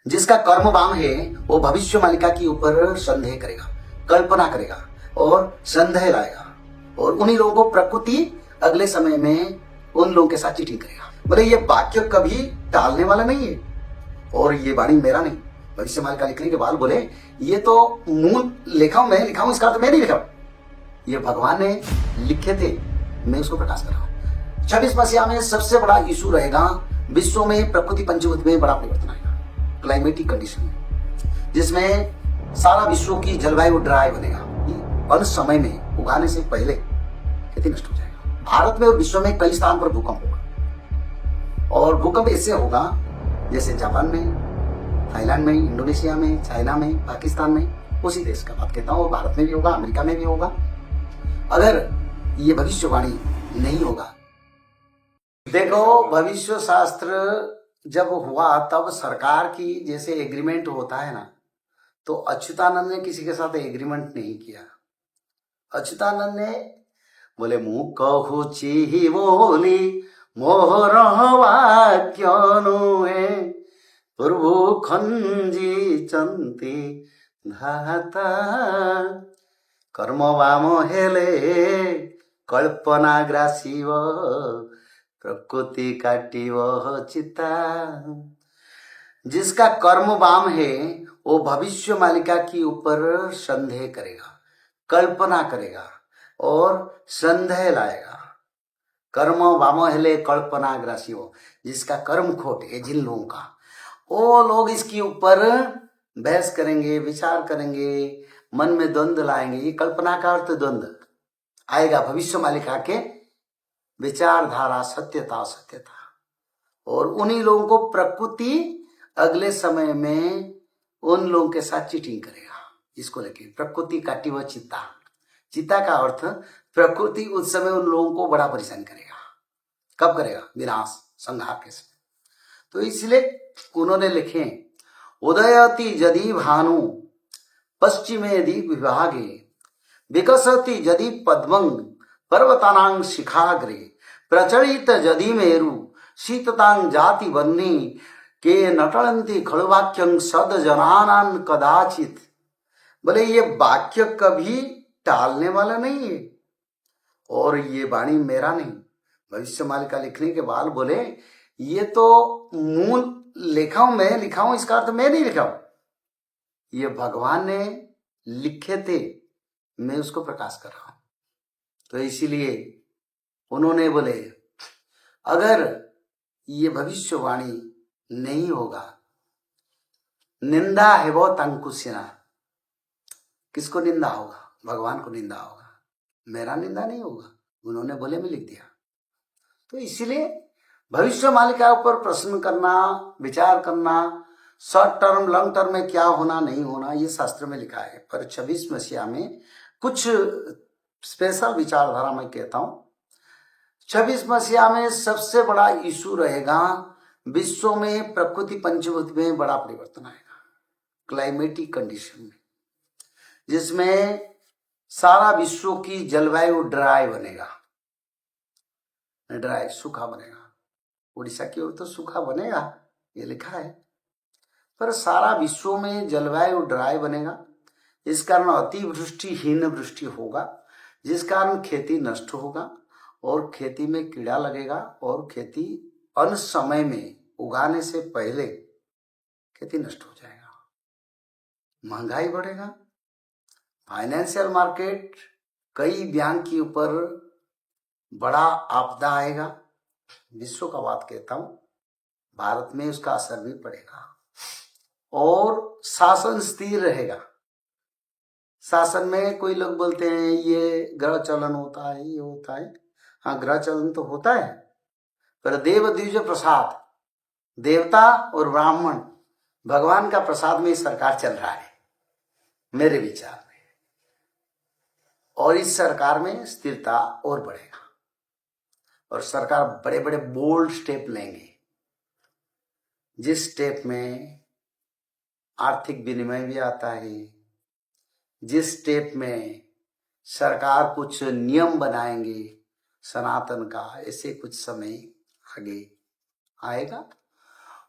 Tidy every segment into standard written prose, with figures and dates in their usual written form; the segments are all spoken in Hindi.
जिसका कर्म वाम है वो भविष्य मालिका के ऊपर संदेह करेगा, कल्पना करेगा और संदेह लाएगा, और उन्हीं लोगों को प्रकृति अगले समय में उन लोगों के साथ चीटिंग करेगा। बोले ये वाक्य कभी टालने वाला नहीं है, और ये वाणी मेरा नहीं, भविष्य मालिका लिखने के बाद बोले ये तो मूल लिखा हूं, मैं लिखा हूं, इसका अर्थ मैं नहीं लिखा, ये भगवान ने लिखे थे, मैं उसको प्रकाश कर रहा हूं। 26 मसीहा में सबसे बड़ा इशू रहेगा विश्व में प्रकृति पंचभूत में बड़ा परिवर्तन आएगा, क्लाइमेटिक कंडीशन में, जिसमें सारा विश्व की जलवायु ड्राई बनेगा। अंत समय में उगाने से पहले खेती नष्ट हो जाएगा। भारत में और विश्व में कई स्थान पर भूकंप होगा, और भूकंप ऐसे होगा जैसे जापान में, थाईलैंड में, इंडोनेशिया में, चाइना में, पाकिस्तान में, उसी देश का बात कहता हूँ। भारत में भी होगा, अमेरिका में भी होगा, अगर ये भविष्यवाणी नहीं होगा। देखो, भविष्य शास्त्र जब हुआ तब सरकार की जैसे एग्रीमेंट होता है ना, तो अच्युतानंद ने किसी के साथ एग्रीमेंट नहीं किया। अच्युतानंद ने बोले मुँह कहूची बोली मोहर वाक्य नुहे प्रभु खंजी चंती धाता कर्म वाम हेले कल्पना ग्रासीव प्रकृति काटिव चिता। जिसका कर्म वाम है वो भविष्य मालिका के ऊपर संदेह करेगा, कल्पना करेगा और संदेह लाएगा। कर्म वाम हेले कल्पना ग्रासीव, जिसका कर्म खोट है जिन लोगों का, वो लोग इसके ऊपर बहस करेंगे, विचार करेंगे, मन में द्वंद्व लाएंगे। ये कल्पना का अर्थ द्वंद्व आएगा भविष्य मालिका के विचारधारा, सत्यता, और उन्हीं लोगों को प्रकृति अगले समय में उन लोगों के साथ चीटिंग करेगा। इसको लेके प्रकृति काटी व चित्ता, चित्ता का अर्थ प्रकृति उस समय उन लोगों को बड़ा परेशान करेगा। कब करेगा? विनाश, संहार के समय। तो इसलिए उन्होंने लिखे उदयति यदि भानु पश्चिमेदि विभागे विकसति यदि पद्मं पर्वतानां शिखाग्रे प्रचलित यदि मेरु शीततां जाति वन्नी के नटंती खड़ुवाक्यं सद जनानां कदाचित। बोले ये वाक्य कभी टालने वाला नहीं है, और ये वाणी मेरा नहीं, भविष्य मालिका लिखने के बाद बोले ये तो मूल लिखा हूं, मैं लिखा हूं, इसका अर्थ मैं नहीं लिखा हूं, ये भगवान ने लिखे थे, मैं उसको प्रकाश कर रहा हूं। तो इसीलिए उन्होंने बोले अगर ये भविष्यवाणी नहीं होगा, निंदा है वो तंकुशिना। किसको निंदा होगा? भगवान को निंदा होगा, मेरा निंदा नहीं होगा। उन्होंने बोले मैं लिख दिया। तो इसीलिए भविष्य मालिका ऊपर प्रश्न करना, विचार करना, शॉर्ट टर्म लॉन्ग टर्म में क्या होना नहीं होना, ये शास्त्र में लिखा है। पर 26 मसीहा में कुछ स्पेशल विचारधारा मैं कहता हूं। 26 मसीहा में सबसे बड़ा इशू रहेगा विश्व में प्रकृति पंचभूत में बड़ा परिवर्तन आएगा, क्लाइमेटिक कंडीशन में, जिसमें सारा विश्व की जलवायु ड्राई बनेगा, ड्राई सूखा बनेगा। उड़ीसा की ओर तो सूखा बनेगा, ये लिखा है, पर सारा विश्व में जलवायु ड्राई बनेगा। इस कारण अतिवृष्टि हीन वृष्टि होगा, जिस कारण खेती नष्ट होगा और खेती में कीड़ा लगेगा, और खेती अन समय में उगाने से पहले खेती नष्ट हो जाएगा। महंगाई बढ़ेगा, फाइनेंशियल मार्केट, कई बैंक के ऊपर बड़ा आपदा आएगा। विश्व का बात कहता हूं, भारत में उसका असर भी पड़ेगा, और शासन स्थिर रहेगा। शासन में कोई लोग बोलते हैं ये ग्रह चलन होता है, ये होता है। हाँ, ग्रह चलन तो होता है, पर देव द्विज प्रसाद, देवता और ब्राह्मण, भगवान का प्रसाद में सरकार चल रहा है मेरे विचार में, और इस सरकार में स्थिरता और बढ़ेगा, और सरकार बड़े बड़े बोल्ड स्टेप लेंगे, जिस स्टेप में आर्थिक विनिमय भी आता है, जिस स्टेप में सरकार कुछ नियम बनाएंगे सनातन का, ऐसे कुछ समय आगे आएगा।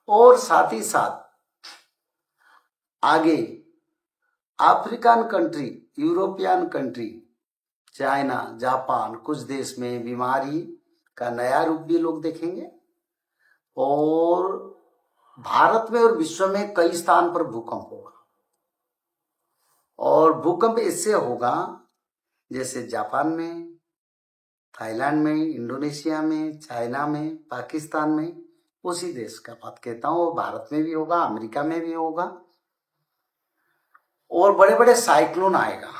और साथ ही साथ आगे African country, European country, China, Japan, कुछ देश में बीमारी का नया रूप भी लोग देखेंगे। और भारत में और विश्व में कई स्थान पर भूकंप होगा। और भूकंप इससे होगा जैसे जापान में, थाईलैंड में, इंडोनेशिया में, चाइना में, पाकिस्तान में, उसी देश का बात कहता हूँ। भारत में भी होगा, अमेरिका में भी होगा। और बड़े बड़े साइक्लोन आएगा।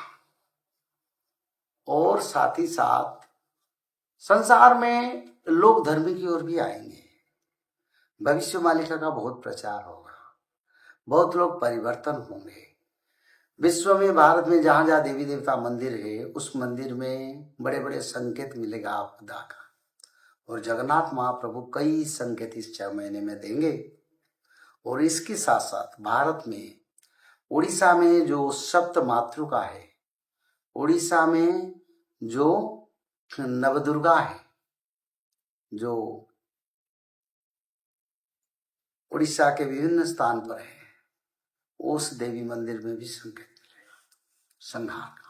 और साथ ही साथ संसार में लोग धर्म की ओर भी आएंगे। भविष्य मालिका का बहुत प्रचार होगा, बहुत लोग परिवर्तन होंगे। विश्व में, भारत में जहां जहां देवी देवता मंदिर है, उस मंदिर में बड़े बड़े संकेत मिलेगा आपदा का। और जगन्नाथ महाप्रभु कई संकेत इस 6 महीने में देंगे। और इसके साथ साथ भारत में, उड़ीसा में जो सप्त मातृका है, उड़ीसा में जो नवदुर्गा है, जो उड़ीसा के विभिन्न स्थान पर है, उस देवी मंदिर में भी संकेत मिलेगा संहार का।